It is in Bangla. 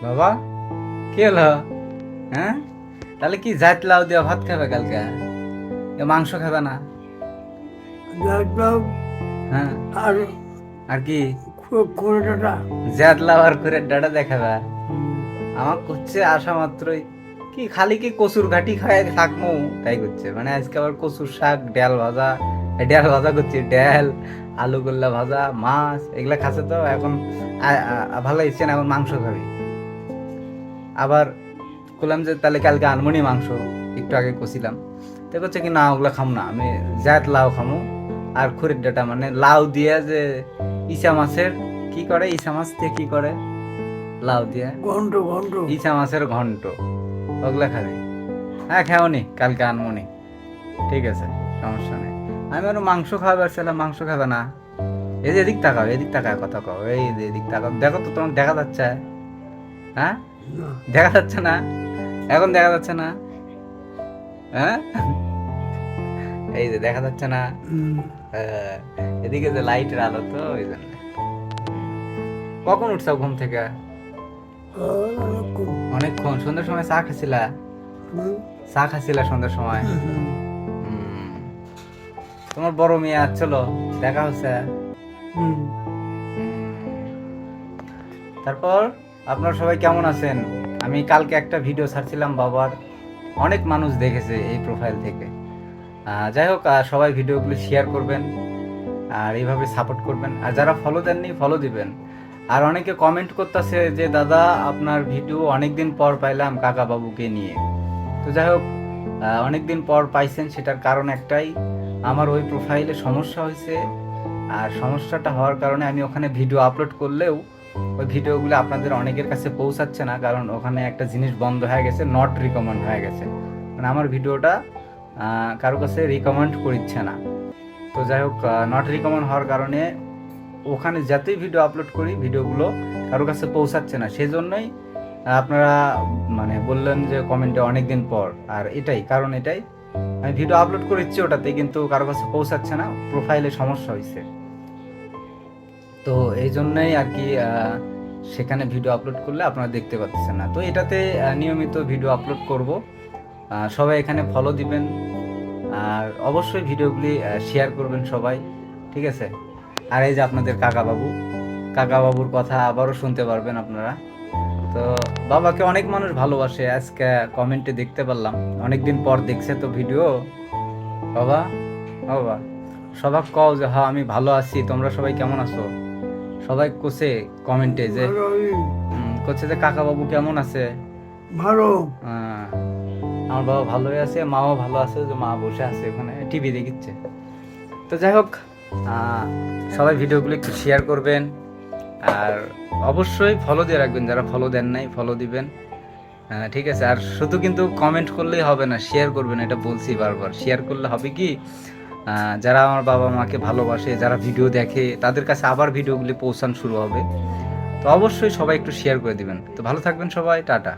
বাবা কি হলো? হ্যাঁ, তাহলে কি জাত লাউ দিয়ে ভাত খাবে কালকে? মাংস খাবে না? দেখলাম হ্যাঁ, আর আর কি? কোনোটা জাত লাউ আর করে ডাটা দেখাবে? আমার করছে আসা মাত্রই কি খালি কি কচুর ঘাটি খায় থাকবো তাই করছে, মানে আজকে আবার কচুর শাক, ডাল ভাজা, ডাল ভাজা করছি, ডাল আলু গোল্লা ভাজা, মাছ এগুলা খাচ্ছে। তো এখন ভালো ইচ্ছে না, এখন মাংস খাবি। আবার বললাম যে তাহলে কালকে আনমনি মাংস, একটু আগে কষিলাম। তো করছে কি না ওগুলা খাম না, আমি জাত লাউ খামো আর খুরের ডাটা, মানে লাউ দিয়ে যে ইসা মাছের কি করে, ইসা মাছ দিয়ে কি করে লাউ দিয়ে, ঘন্ট ঘন্ট ইসা মাছের ঘন্ট, ওগুলা খাবে। হ্যাঁ খাওনি, কালকে আনমনি, ঠিক আছে, সমস্যা নেই। আমি আরো মাংস খাবার ছিলাম, মাংস খাবে না? এই যে এদিক তাকাও, এদিক তাকায় কথা কও, এই যে এদিক তাকাও, দেখো তো তোমার দেখা যাচ্ছে? হ্যাঁ, না দেখা যাচ্ছে না? এখন দেখা যাচ্ছে না? হ্যাঁ, এই যে দেখা যাচ্ছে না? হ্যাঁ, এদিকে যে লাইটের আলো তো ওই জন্য। কখন উঠছো ঘুম থেকে? অনেকক্ষণ। সন্ধ্যার সময় চা খাচ্ছিলা? চা খাচ্ছিলা সন্ধ্যার সময়? হুম। তোমার বড় মেয়ে আসছিল, দেখা হচ্ছে? হুম। তারপর আপনারা সবাই কেমন আছেন? আমি কালকে একটা ভিডিও ছাড়ছিলাম বাবার, অনেক মানুষ দেখেছে এই প্রোফাইল থেকে। যাই হোক, সবাই ভিডিওগুলো শেয়ার করবেন আর এইভাবে সাপোর্ট করবেন, আর যারা ফলো দেননি ফলো দিবেন। আর অনেকে কমেন্ট করতেছে যে দাদা আপনার ভিডিও অনেকদিন পর পাইলাম কাকা বাবুকে নিয়ে। তো যাই হোক, অনেকদিন পর পাইছেন, সেটার কারণ একটাই, আমার ওই প্রোফাইলে সমস্যা হয়েছে। আর সমস্যাটা হওয়ার কারণে আমি ওখানে ভিডিও আপলোড করলেও ওই ভিডিওগুলো আপনাদের অনেকের কাছে পৌঁছাচ্ছে না, কারণ ওখানে একটা জিনিস বন্ধ হয়ে গেছে, নট রিকমেন্ড হয়ে গেছে, মানে আমার ভিডিওটা কারো কাছে রিকমেন্ড করছে না। তো যাই হোক, নট রিকমেন্ড হওয়ার কারণে ওখানে যতই ভিডিও আপলোড করি ভিডিওগুলো কারো কাছে পৌঁছাচ্ছে না, সেই জন্যই আপনারা মানে বললেন যে কমেন্টে অনেক দিন পর। আর এটাই কারণ, এটাই আমি ভিডিও আপলোড করেছি ওটাতে, কিন্তু কারো কাছে পৌঁছাচ্ছে না, প্রোফাইলে সমস্যা হয়েছে। তো এই জন্যই আর কি সেখানে ভিডিও আপলোড করলে আপনারা দেখতে পাচ্ছেন না। তো এটাতে নিয়মিত ভিডিও আপলোড করব, সবাই এখানে ফলো দিবেন আর অবশ্যই ভিডিওগুলি শেয়ার করবেন সবাই, ঠিক আছে? আর এই যে আপনাদের কাকা বাবু, কাকা বাবুর কথা আবারও শুনতে পারবেন আপনারা। তো বাবাকে অনেক মানুষ ভালোবাসে, আজকে কমেন্টে দেখতে পারলাম, অনেকদিন পর দেখছে তো ভিডিও। বাবা, বাবা সবাই কও যে হ্যাঁ আমি ভালো আছি, তোমরা সবাই কেমন আছো? সবাই কোসে কমেন্টে যে করছে যে কাকা বাবু কেমন আছে। ভালো আহ, আমার বাবা ভালোই আছে, মাও ভালো আছে, যে মা বসে আছে ওখানে টিভি দেখিচ্ছে। তো যাই হোক, সবাই ভিডিওগুলো একটু শেয়ার করবেন আর অবশ্যই ফলো দিয়ে রাখবেন, যারা ফলো দেন নাই ফলো দিবেন। ঠিক আছে, আর শুধু কিন্তু কমেন্ট করলেই হবে না, শেয়ার করবেন, এটা বলছি বারবার, শেয়ার করলে হবে কি, যারা আমার বাবা মাকে ভালোবাসে, যারা ভিডিও দেখে, তাদের কাছে আবার ভিডিওগুলি পৌঁছানো শুরু হবে। তো অবশ্যই সবাই একটু শেয়ার করে দিবেন। তো ভালো থাকবেন সবাই, টাটা।